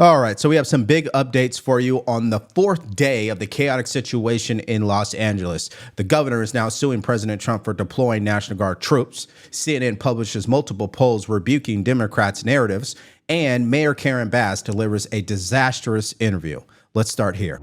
All right, so we have some big updates for you on the fourth day of the chaotic situation in Los Angeles. The governor is now suing President Trump for deploying National Guard troops. CNN publishes multiple polls rebuking Democrats' narratives, and Mayor Karen Bass delivers a disastrous interview. Let's start here.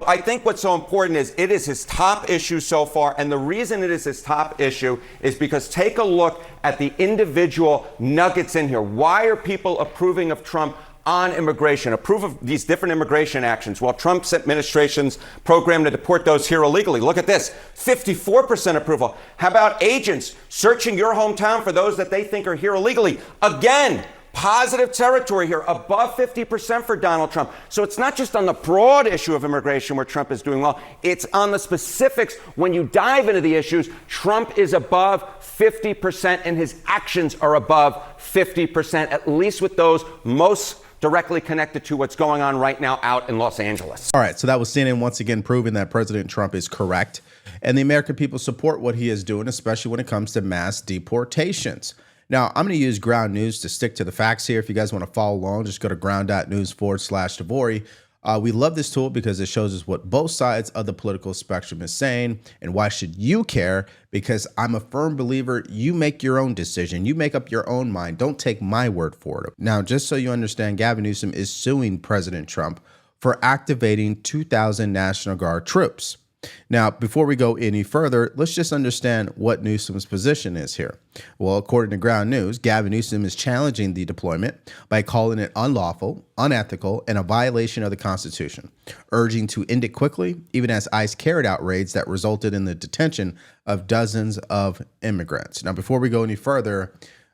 I think what's so important is it is his top issue so far. And the reason it is his top issue is because take a look at the individual nuggets in here. Why are people approving of Trump on immigration, approve of these different immigration actions while Trump's administration's program to deport those here illegally? Look at this, 54% approval. How about agents searching your hometown for those that they think are here illegally? Again, positive territory here, above 50% for Donald Trump. So it's not just on the broad issue of immigration where Trump is doing well. It's on the specifics. When you dive into the issues, Trump is above 50% and his actions are above 50%, at least with those most directly connected to what's going on right now out in Los Angeles. All right, so that was CNN once again proving that President Trump is correct. And the American people support what he is doing, especially when it comes to mass deportations. Now, I'm going to use Ground News to stick to the facts here. If you guys want to follow along, just go to ground.news/Devori. We love this tool because it shows us what both sides of the political spectrum is saying. And why should you care? Because I'm a firm believer you make your own decision. You make up your own mind. Don't take my word for it. Now, just so you understand, Gavin Newsom is suing President Trump for activating 2,000 National Guard troops. Now, before we go any further, let's just understand what Newsom's position is here. Well, according to Ground News, Gavin Newsom is challenging the deployment by calling it unlawful, unethical, and a violation of the Constitution, urging to end it quickly, even as ICE carried out raids that resulted in the detention of dozens of immigrants. Now, before we go any further,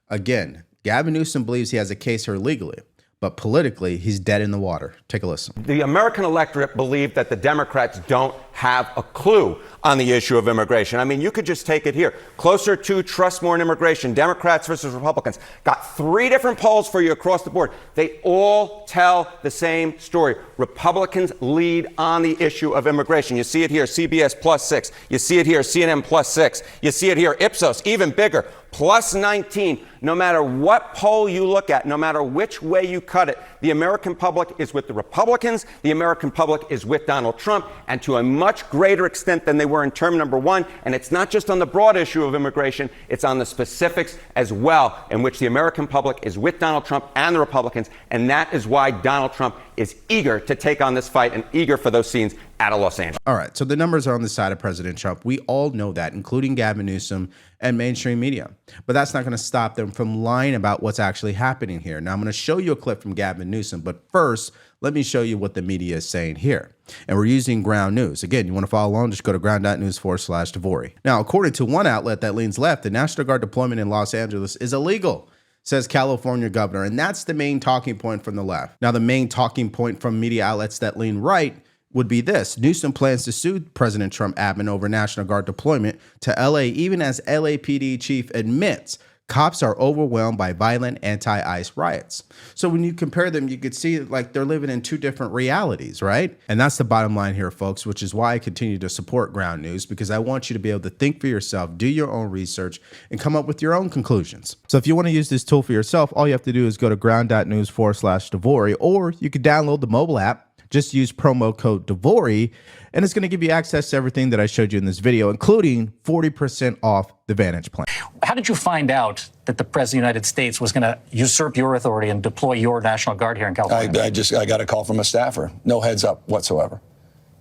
again, Gavin Newsom believes he has a case here legally, but politically, he's dead in the water. Take a listen. The American electorate believe that the Democrats don't have a clue on the issue of immigration. I mean, you could just take it here. Closer to trust more in immigration, Democrats versus Republicans. Got 3 different polls for you across the board. They all tell the same story. Republicans lead on the issue of immigration. You see it here, CBS +6. You see it here, CNN +6. You see it here, Ipsos, even bigger, +19. No matter what poll you look at, no matter which way you cut it, the American public is with the Republicans. The American public is with Donald Trump, and to a much greater extent than they were in term number 1. And it's not just on the broad issue of immigration, it's on the specifics as well, in which the American public is with Donald Trump and the Republicans. And that is why Donald Trump is eager to take on this fight and eager for those scenes out of Los Angeles. All right, so the numbers are on the side of President Trump. We all know that, including Gavin Newsom and mainstream media. But that's not going to stop them from lying about what's actually happening here. Now, I'm going to show you a clip from Gavin Newsom, but first, let me show you what the media is saying here. And we're using Ground News. Again, you want to follow along, just go to ground.news/Devori. Now, according to one outlet that leans left, the National Guard deployment in Los Angeles is illegal, says California governor. And that's the main talking point from the left. Now, the main talking point from media outlets that lean right would be this: Newsom plans to sue President Trump admin over National Guard deployment to LA, even as LAPD chief admits cops are overwhelmed by violent anti-ICE riots. So when you compare them, you could see like they're living in 2 different realities, right? And that's the bottom line here, folks, which is why I continue to support Ground News, because I want you to be able to think for yourself, do your own research, and come up with your own conclusions. So if you want to use this tool for yourself, all you have to do is go to ground.news/Devori, or you could download the mobile app. Just use promo code Devori, and it's going to give you access to everything that I showed you in this video, including 40% off the Vantage plan. How did you find out that the President of the United States was going to usurp your authority and deploy your National Guard here in California? I got a call from a staffer. No heads up whatsoever.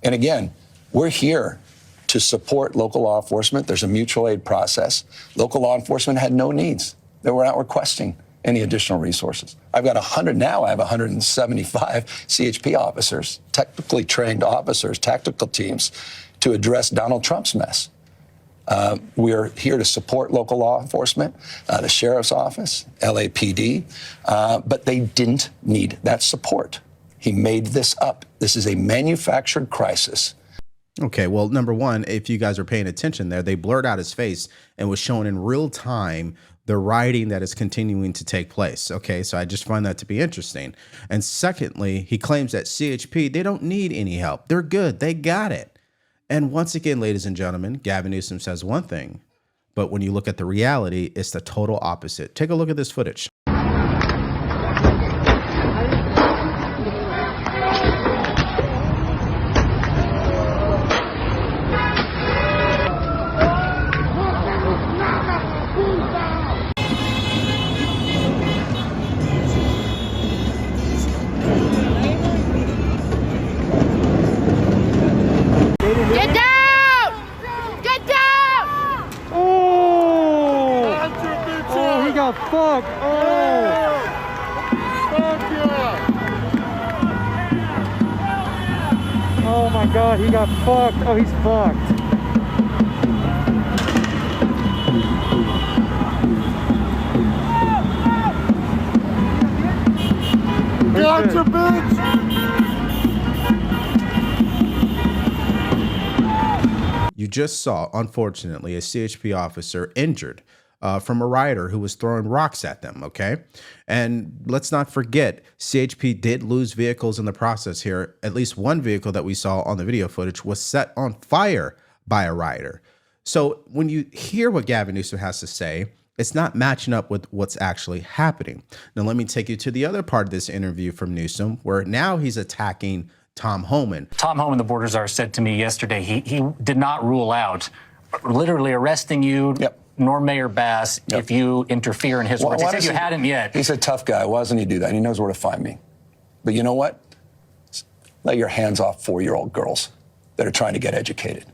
And again, we're here to support local law enforcement. There's a mutual aid process. Local law enforcement had no needs. They were not requesting any additional resources. I've got 100 now. I have 175 CHP officers, technically trained officers, tactical teams to address Donald Trump's mess. We are here to support local law enforcement, the sheriff's office, LAPD, but they didn't need that support. He made this up. This is a manufactured crisis. Okay, well, number one, if you guys are paying attention there, they blurred out his face and was shown in real time the rioting that is continuing to take place. Okay, so I just find that to be interesting. And secondly, he claims that CHP, they don't need any help. They're good. They got it. And once again, ladies and gentlemen, Gavin Newsom says one thing, But when you look at the reality, it's the total opposite. Take a look at this footage. Get down! Get down! Oh! Oh, he got fucked. Oh! Fuck yeah! Oh my God, he got fucked. Oh, he's fucked. Gotcha, bitch! You just saw, unfortunately, a CHP officer injured from a rioter who was throwing rocks at them, okay? And let's not forget, CHP did lose vehicles in the process here. At least one vehicle that we saw on the video footage was set on fire by a rioter. So when you hear what Gavin Newsom has to say, it's not matching up with what's actually happening. Now, let me take you to the other part of this interview from Newsom, where now he's attacking Tom Homan. Tom Homan, the border czar, said to me yesterday he did not rule out literally arresting you, nor Mayor Bass, if you interfere in his words. He said you hadn't yet. He's a tough guy. Why doesn't he do that? He knows where to find me. But you know what? Let your hands off 4-year-old girls that are trying to get educated.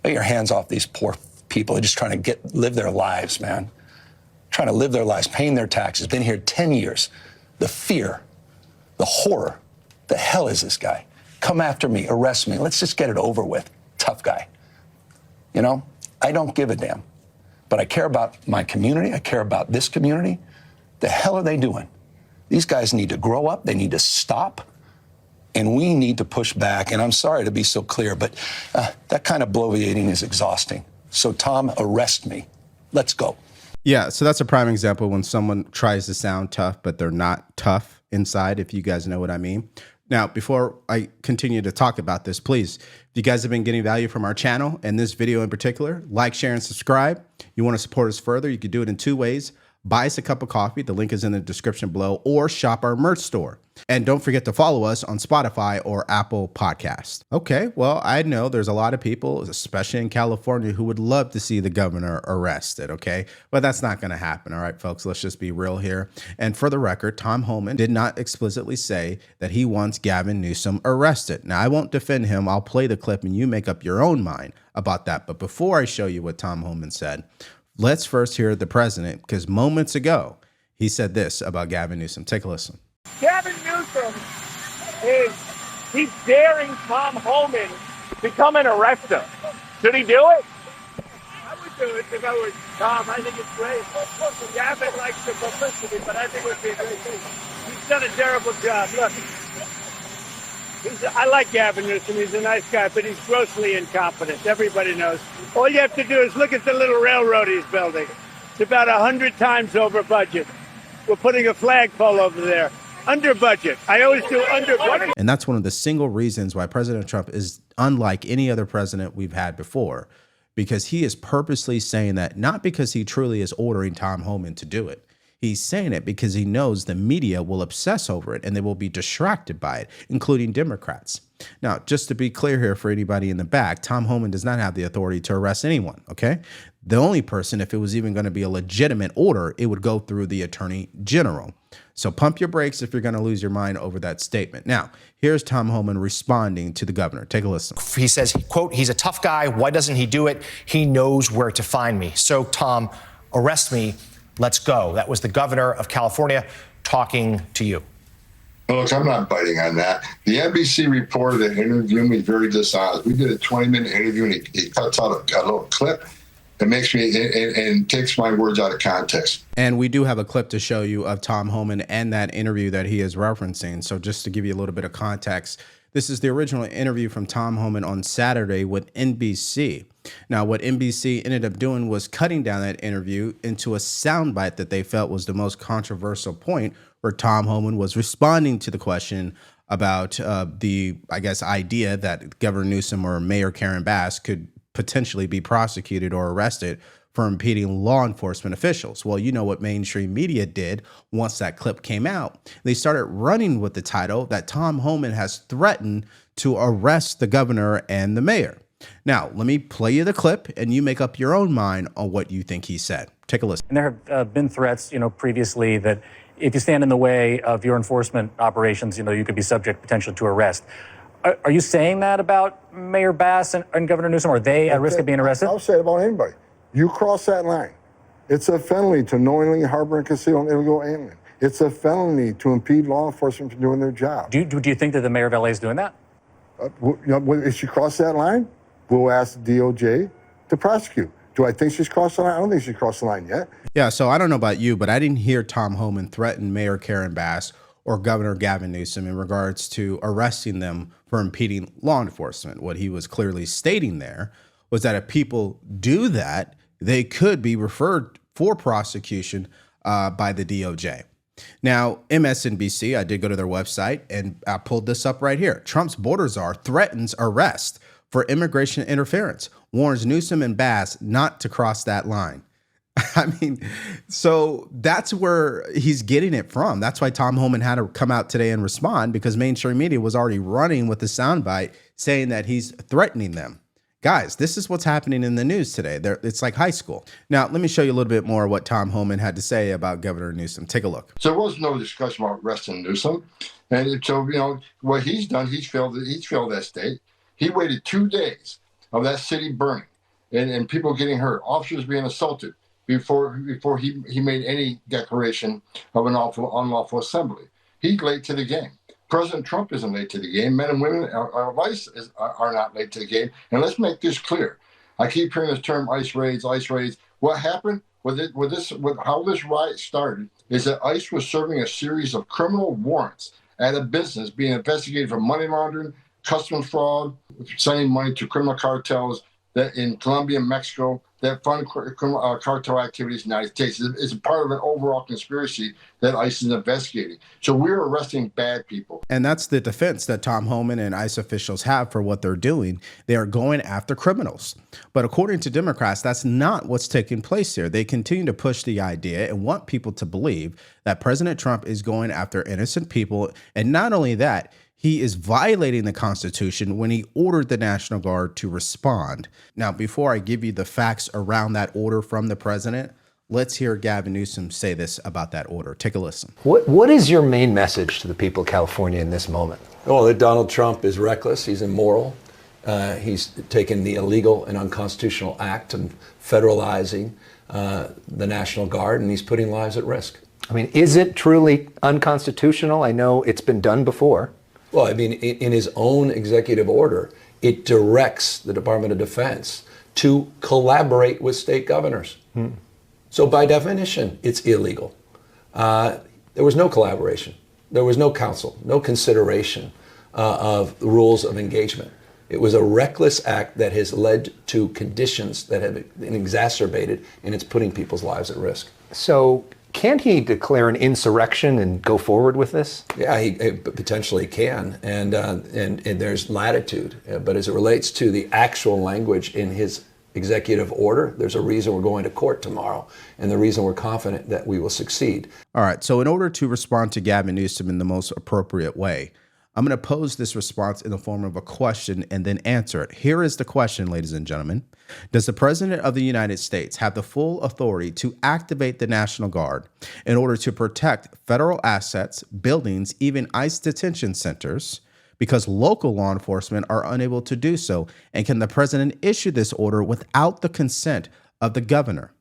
Let your hands off these poor people. They're just trying to live their lives, man. Trying to live their lives, paying their taxes. Been here 10 years. The fear, the horror. The hell is this guy? Come after me, arrest me. Let's just get it over with. Tough guy. You know, I don't give a damn. But I care about my community. I care about this community. The hell are they doing? These guys need to grow up. They need to stop. And we need to push back. And I'm sorry to be so clear, but that kind of bloviating is exhausting. So, Tom, arrest me. Let's go. Yeah, so that's a prime example when someone tries to sound tough, but they're not tough inside, if you guys know what I mean. Now, before I continue to talk about this, please, if you guys have been getting value from our channel and this video in particular, like, share, and subscribe. You want to support us further, you can do it in 2 ways. Buy us a cup of coffee. The link is in the description below, or shop our merch store. And don't forget to follow us on Spotify or Apple Podcasts. Okay, well, I know there's a lot of people, especially in California, who would love to see the governor arrested, okay? But that's not going to happen, all right, folks? Let's just be real here. And for the record, Tom Homan did not explicitly say that he wants Gavin Newsom arrested. Now, I won't defend him. I'll play the clip and you make up your own mind about that. But before I show you what Tom Homan said, let's first hear the president, because moments ago, he said this about Gavin Newsom. Take a listen. Gavin Newsom he's daring Tom Homan to come and arrest him. Should he do it? I would do it if I were Tom. I think it's great. Gavin likes the publicity, but I think it would be a great thing. He's done a terrible job. Look, I like Gavin Newsom. He's a nice guy, but he's grossly incompetent. Everybody knows. All you have to do is look at the little railroad he's building. It's about 100 times over budget. We're putting a flagpole over there. Under budget. I always do under budget. And that's one of the single reasons why President Trump is unlike any other president we've had before, because he is purposely saying that, not because he truly is ordering Tom Homan to do it. He's saying it because he knows the media will obsess over it and they will be distracted by it, including Democrats. Now, just to be clear here for anybody in the back, Tom Homan does not have the authority to arrest anyone, okay? The only person, if it was even going to be a legitimate order, it would go through the Attorney General. So pump your brakes if you're going to lose your mind over that statement. Now, here's Tom Homan responding to the governor. Take a listen. He says, quote, he's a tough guy. Why doesn't he do it? He knows where to find me. So, Tom, arrest me. Let's go. That was the governor of California talking to you. Look, I'm not biting on that. The NBC reporter that interviewed me very dishonest. We did a 20-minute interview, and he cuts out a little clip that makes me and takes my words out of context. And we do have a clip to show you of Tom Homan and that interview that he is referencing. So just to give you a little bit of context, this is the original interview from Tom Homan on Saturday with NBC. Now, what NBC ended up doing was cutting down that interview into a soundbite that they felt was the most controversial point, where Tom Homan was responding to the question about the, I guess, idea that Governor Newsom or Mayor Karen Bass could potentially be prosecuted or arrested for impeding law enforcement officials. Well, you know what mainstream media did once that clip came out. They started running with the title that Tom Homan has threatened to arrest the governor and the mayor. Now, let me play you the clip and you make up your own mind on what you think he said. Take a listen. And there have been threats, previously that if you stand in the way of your enforcement operations, you could be subject potentially to arrest. Are you saying that about Mayor Bass and Governor Newsom? Are they at risk of being arrested? I'll say it about anybody. You cross that line, it's a felony to knowingly harbor and conceal an illegal alien. It's a felony to impede law enforcement from doing their job. Do you think that the mayor of LA is doing that? If she crossed that line, we'll ask the DOJ to prosecute. Do I think she's crossed the line? I don't think she's crossed the line yet. Yeah, so I don't know about you, but I didn't hear Tom Homan threaten Mayor Karen Bass or Governor Gavin Newsom in regards to arresting them for impeding law enforcement. What he was clearly stating there was that if people do that, they could be referred for prosecution by the DOJ. Now, MSNBC, I did go to their website and I pulled this up right here. Trump's border czar threatens arrest for immigration interference, warns Newsom and Bass not to cross that line. I mean, so that's where he's getting it from. That's why Tom Homan had to come out today and respond, because mainstream media was already running with the soundbite saying that he's threatening them. Guys, this is what's happening in the news today. It's like high school. Now, let me show you a little bit more what Tom Homan had to say about Governor Newsom. Take a look. So there was no discussion about arresting Newsom. And so, what he's done, he's failed that state. He waited 2 days of that city burning and people getting hurt, officers being assaulted before he made any declaration of an unlawful assembly. He's late to the game. President Trump isn't late to the game. Men and women of ICE are not late to the game. And let's make this clear. I keep hearing this term ICE raids, ICE raids. What happened with how this riot started is that ICE was serving a series of criminal warrants at a business being investigated for money laundering, customs fraud, sending money to criminal cartels that in Colombia and Mexico that fund criminal cartel activities in the United States. It's a part of an overall conspiracy that ICE is investigating. So we're arresting bad people. And that's the defense that Tom Homan and ICE officials have for what they're doing. They are going after criminals. But according to Democrats, that's not what's taking place here. They continue to push the idea and want people to believe that President Trump is going after innocent people. And not only that, he is violating the Constitution when he ordered the National Guard to respond. Now, before I give you the facts around that order from the president, let's hear Gavin Newsom say this about that order. Take a listen. What is your main message to the people of California in this moment? Well, that Donald Trump is reckless. He's immoral. He's taken the illegal and unconstitutional act of federalizing the National Guard, and he's putting lives at risk. I mean, is it truly unconstitutional? I know it's been done before. Well, I mean, in his own executive order, it directs the Department of Defense to collaborate with state governors. So by definition, it's illegal. There was no collaboration. There was no counsel, no consideration of the rules of engagement. It was a reckless act that has led to conditions that have been exacerbated, and it's putting people's lives at risk. So can't he declare an insurrection and go forward with this? Yeah, he potentially can, and there's latitude. But as it relates to the actual language in his executive order, there's a reason we're going to court tomorrow, and the reason we're confident that we will succeed. All right, so in order to respond to Gavin Newsom in the most appropriate way, I'm going to pose this response in the form of a question and then answer it. Here is the question, ladies and gentlemen. Does the President of the United States have the full authority to activate the National Guard in order to protect federal assets, buildings, even ICE detention centers, because local law enforcement are unable to do so? And can the president issue this order without the consent of the governor?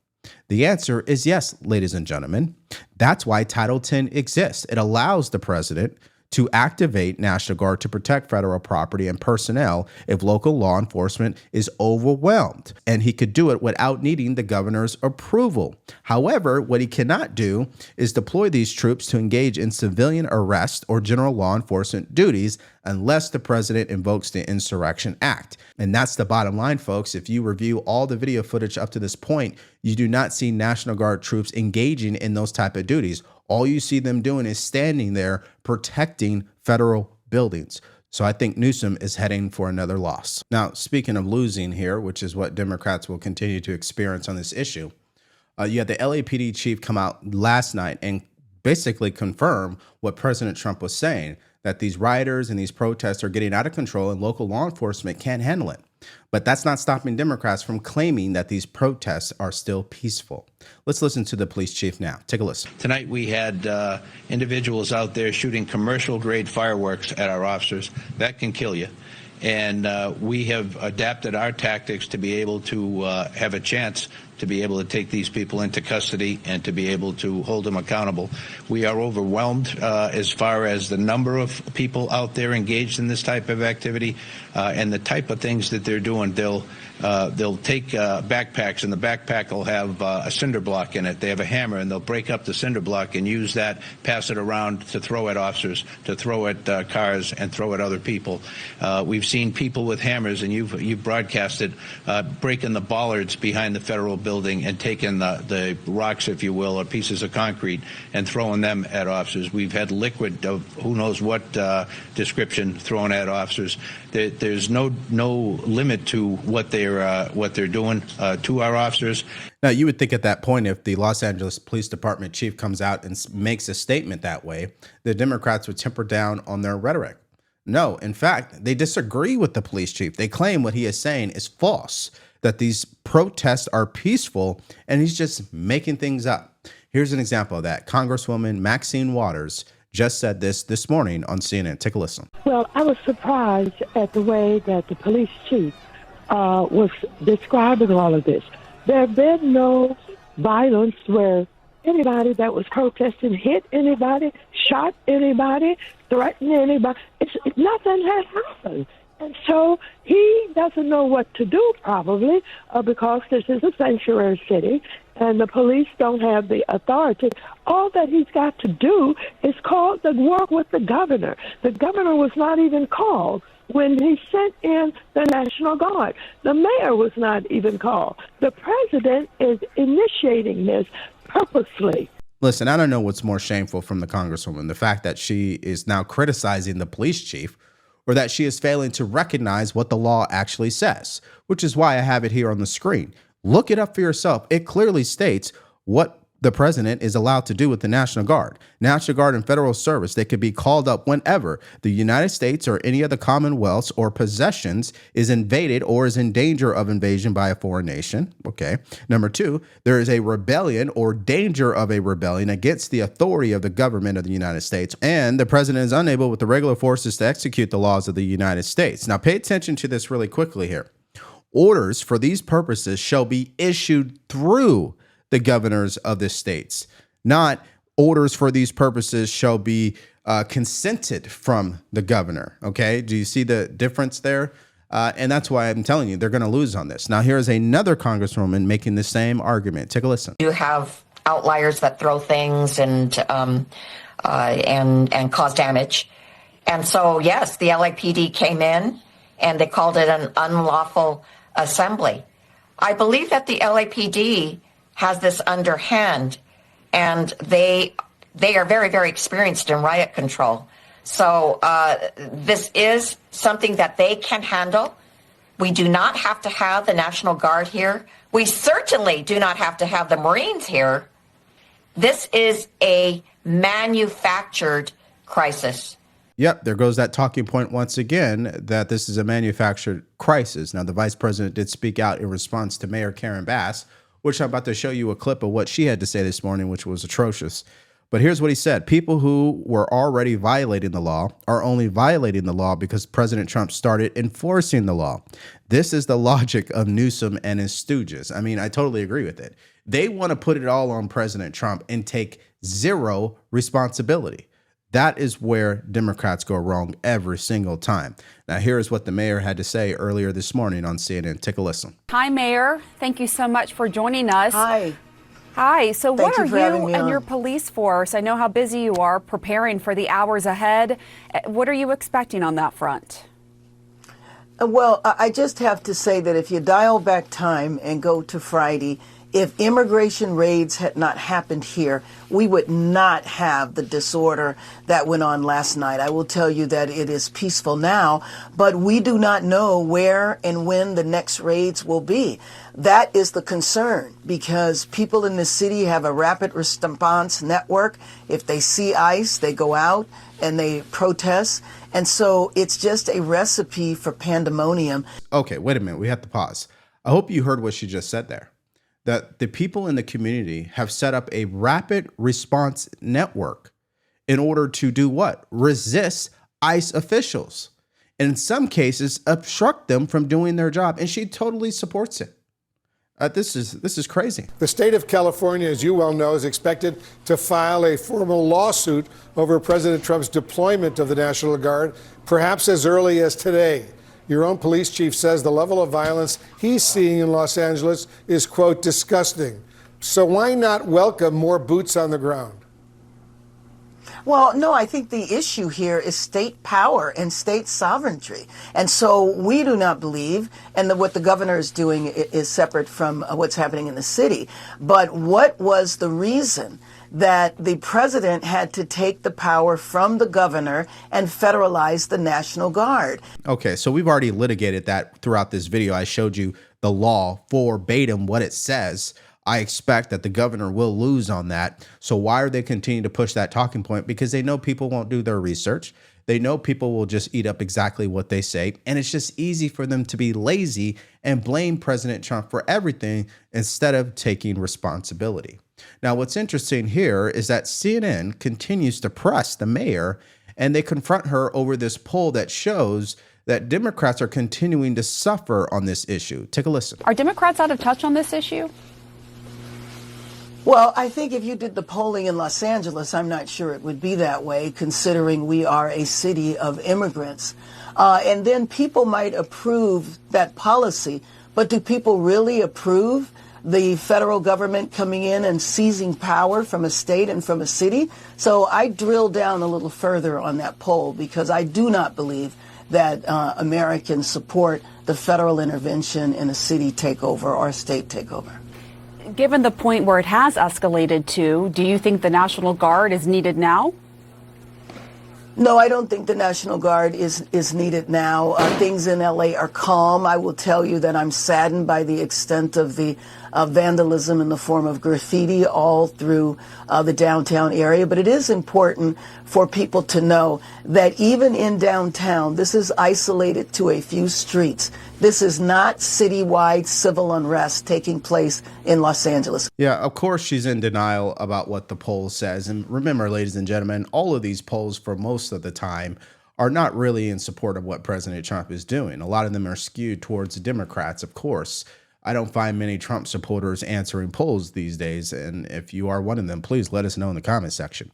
The answer is yes, ladies and gentlemen. That's why Title 10 exists. It allows the president to activate National Guard to protect federal property and personnel if local law enforcement is overwhelmed. And he could do it without needing the governor's approval. However, what he cannot do is deploy these troops to engage in civilian arrest or general law enforcement duties unless the president invokes the Insurrection Act. And that's the bottom line, folks. If you review all the video footage up to this point, you do not see National Guard troops engaging in those type of duties. All you see them doing is standing there protecting federal buildings. So I think Newsom is heading for another loss. Now, speaking of losing here, which is what Democrats will continue to experience on this issue, you had the LAPD chief come out last night and basically confirm what President Trump was saying, that these rioters and these protests are getting out of control and local law enforcement can't handle it. But that's not stopping Democrats from claiming that these protests are still peaceful. Let's listen to the police chief now. Take a listen. Tonight we had individuals out there shooting commercial-grade fireworks at our officers. That can kill you. And we have adapted our tactics to be able to have a chance to be able to take these people into custody and to be able to hold them accountable. We are overwhelmed as far as the number of people out there engaged in this type of activity and the type of things that they're doing. They'll take backpacks, and the backpack will have a cinder block in it. They have a hammer, and they'll break up the cinder block and use that, pass it around to throw at officers, to throw at cars, and throw at other people. We've seen people with hammers, and you've broadcasted, breaking the bollards behind the federal building and taking the rocks, if you will, or pieces of concrete, and throwing them at officers. We've had liquid of who knows what description thrown at officers. There's no limit to what they're doing to our officers. Now, you would think at that point, if the Los Angeles Police Department chief comes out and makes a statement that way, the Democrats would temper down on their rhetoric. No, in fact, they disagree with the police chief. They claim what he is saying is false, that these protests are peaceful, and he's just making things up. Here's an example of that. Congresswoman Maxine Waters just said this morning on CNN. Take a listen. Well, I was surprised at the way that the police chief was describing all of this. There have been no violence where anybody that was protesting hit anybody, shot anybody, threatened anybody. Nothing has happened. And so he doesn't know what to do, probably, because this is a sanctuary city and the police don't have the authority. All that he's got to do is work with the governor. The governor was not even called when he sent in the National Guard. The mayor was not even called. The president is initiating this purposely. Listen, I don't know what's more shameful from the Congresswoman, the fact that she is now criticizing the police chief, or that she is failing to recognize what the law actually says, which is why I have it here on the screen. Look it up for yourself. It clearly states what the president is allowed to do with the National Guard. National Guard and federal service, they could be called up whenever the United States or any of the commonwealths or possessions is invaded or is in danger of invasion by a foreign nation. Okay. Number two, there is a rebellion or danger of a rebellion against the authority of the government of the United States, and the president is unable with the regular forces to execute the laws of the United States. Now, pay attention to this really quickly here. Orders for these purposes shall be issued through the governors of the states, not orders for these purposes shall be consented from the governor. Okay. Do you see the difference there? And that's why I'm telling you, they're going to lose on this. Now, here's another congresswoman making the same argument. Take a listen. You have outliers that throw things and cause damage. And so, yes, the LAPD came in and they called it an unlawful assembly. I believe that the LAPD has this underhand, and they are very, very experienced in riot control. So this is something that they can handle. We do not have to have the National Guard here. We certainly do not have to have the Marines here. This is a manufactured crisis. Yep, there goes that talking point once again, that this is a manufactured crisis. Now, the vice president did speak out in response to Mayor Karen Bass, which I'm about to show you a clip of what she had to say this morning, which was atrocious. But here's what he said. People who were already violating the law are only violating the law because President Trump started enforcing the law. This is the logic of Newsom and his stooges. I mean, I totally agree with it. They want to put it all on President Trump and take zero responsibility. That is where Democrats go wrong every single time. Now, here's what the mayor had to say earlier this morning on CNN. Take a listen. Hi, Mayor. Thank you so much for joining us. Hi. Hi. So what are you and on. your police force? I know how busy you are preparing for the hours ahead. What are you expecting on that front? Well, I just have to say that if you dial back time and go to Friday, if immigration raids had not happened here, we would not have the disorder that went on last night. I will tell you that it is peaceful now, but we do not know where and when the next raids will be. That is the concern, because people in the city have a rapid response network. If they see ICE, they go out and they protest. And so it's just a recipe for pandemonium. Okay, wait a minute. We have to pause. I hope you heard what she just said there. That the people in the community have set up a rapid response network in order to do what? Resist ICE officials. And in some cases, obstruct them from doing their job. And she totally supports it. This is crazy. The state of California, as you well know, is expected to file a formal lawsuit over President Trump's deployment of the National Guard, perhaps as early as today. Your own police chief says the level of violence he's seeing in Los Angeles is, quote, disgusting. So why not welcome more boots on the ground? Well, no, I think the issue here is state power and state sovereignty. And so we do not believe, and what the governor is doing is separate from what's happening in the city. But what was the reason that the president had to take the power from the governor and federalize the National Guard? Okay, so we've already litigated that throughout this video. I showed you the law verbatim, what it says. I expect that the governor will lose on that. So why are they continuing to push that talking point? Because they know people won't do their research. They know people will just eat up exactly what they say. And it's just easy for them to be lazy and blame President Trump for everything instead of taking responsibility. Now, what's interesting here is that CNN continues to press the mayor, and they confront her over this poll that shows that Democrats are continuing to suffer on this issue. Take a listen. Are Democrats out of touch on this issue? Well, I think if you did the polling in Los Angeles, I'm not sure it would be that way, considering we are a city of immigrants. And then people might approve that policy, but do people really approve the federal government coming in and seizing power from a state and from a city? So I drill down a little further on that poll, because I do not believe that Americans support the federal intervention in a city takeover or a state takeover. Given the point where it has escalated to, do you think the National Guard is needed now? No, I don't think the National Guard is needed now. Things in LA are calm. I will tell you that I'm saddened by the extent of the vandalism in the form of graffiti all through the downtown area. But it is important for people to know that even in downtown, this is isolated to a few streets. This is not citywide civil unrest taking place in Los Angeles. Yeah, of course she's in denial about what the poll says. And remember, ladies and gentlemen, all of these polls for most of the time are not really in support of what President Trump is doing. A lot of them are skewed towards the Democrats, of course. I don't find many Trump supporters answering polls these days. And if you are one of them, please let us know in the comment section.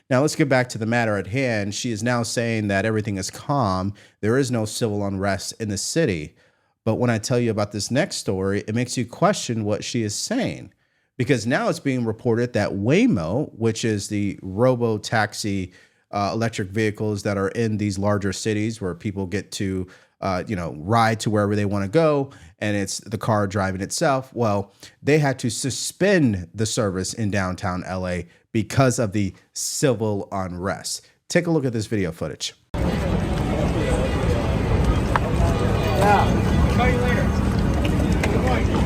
Now, let's get back to the matter at hand. She is now saying that everything is calm. There is no civil unrest in the city. But when I tell you about this next story, it makes you question what she is saying, because now it's being reported that Waymo, which is the robo-taxi electric vehicles that are in these larger cities where people get to, ride to wherever they want to go, and it's the car driving itself. Well, they had to suspend the service in downtown LA because of the civil unrest. Take a look at this video footage. Yeah. Call you later. Good morning.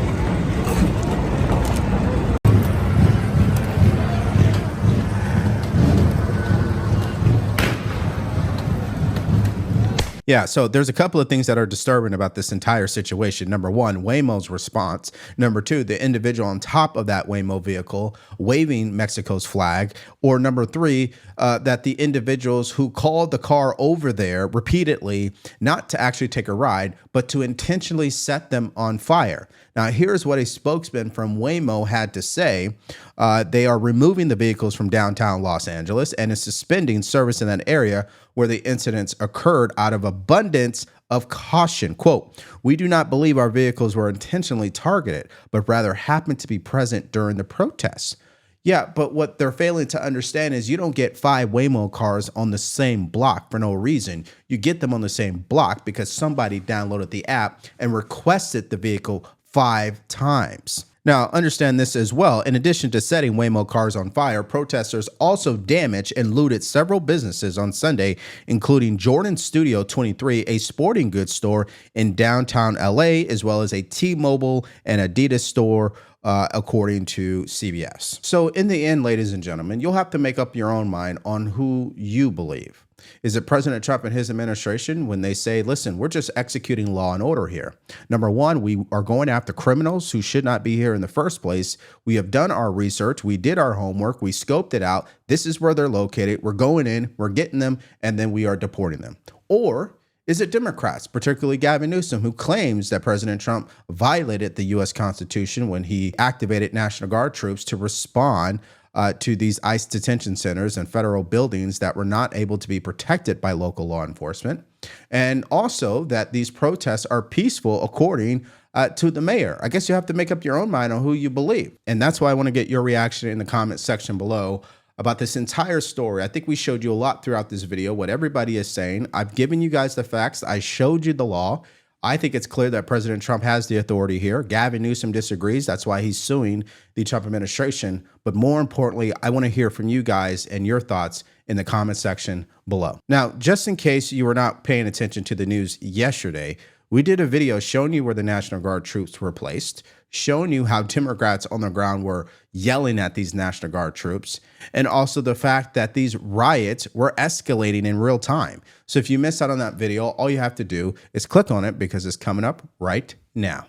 Yeah, so there's a couple of things that are disturbing about this entire situation. Number one, Waymo's response. Number two, the individual on top of that Waymo vehicle waving Mexico's flag. Or number three, that the individuals who called the car over there repeatedly, not to actually take a ride, but to intentionally set them on fire. Now, here's what a spokesman from Waymo had to say. They are removing the vehicles from downtown Los Angeles and is suspending service in that area where the incidents occurred out of abundance of caution. Quote, "We do not believe our vehicles were intentionally targeted, but rather happened to be present during the protests." Yeah, but what they're failing to understand is you don't get 5 Waymo cars on the same block for no reason. You get them on the same block because somebody downloaded the app and requested the vehicle 5 times. Now, understand this as well. In addition to setting Waymo cars on fire, protesters also damaged and looted several businesses on Sunday, including Jordan Studio 23, a sporting goods store in downtown LA, as well as a T-Mobile and Adidas store, according to CBS. So in the end, ladies and gentlemen, you'll have to make up your own mind on who you believe. Is it President Trump and his administration when they say, listen, we're just executing law and order here? Number one, we are going after criminals who should not be here in the first place. We have done our research. We did our homework. We scoped it out. This is where they're located. We're going in, we're getting them, and then we are deporting them. Or is it Democrats, particularly Gavin Newsom, who claims that President Trump violated the U.S. Constitution when he activated National Guard troops to respond to these ICE detention centers and federal buildings that were not able to be protected by local law enforcement, and also that these protests are peaceful according to the mayor? I guess you have to make up your own mind on who you believe. And that's why I want to get your reaction in the comment section below about this entire story. I think we showed you a lot throughout this video, what everybody is saying. I've given you guys the facts. I showed you the law. I think it's clear that President Trump has the authority here. Gavin Newsom disagrees. That's why he's suing the Trump administration. But more importantly, I want to hear from you guys and your thoughts in the comment section below. Now, just in case you were not paying attention to the news yesterday, we did a video showing you where the National Guard troops were placed, showing you how Democrats on the ground were yelling at these National Guard troops, and also the fact that these riots were escalating in real time. So if you missed out on that video, all you have to do is click on it because it's coming up right now.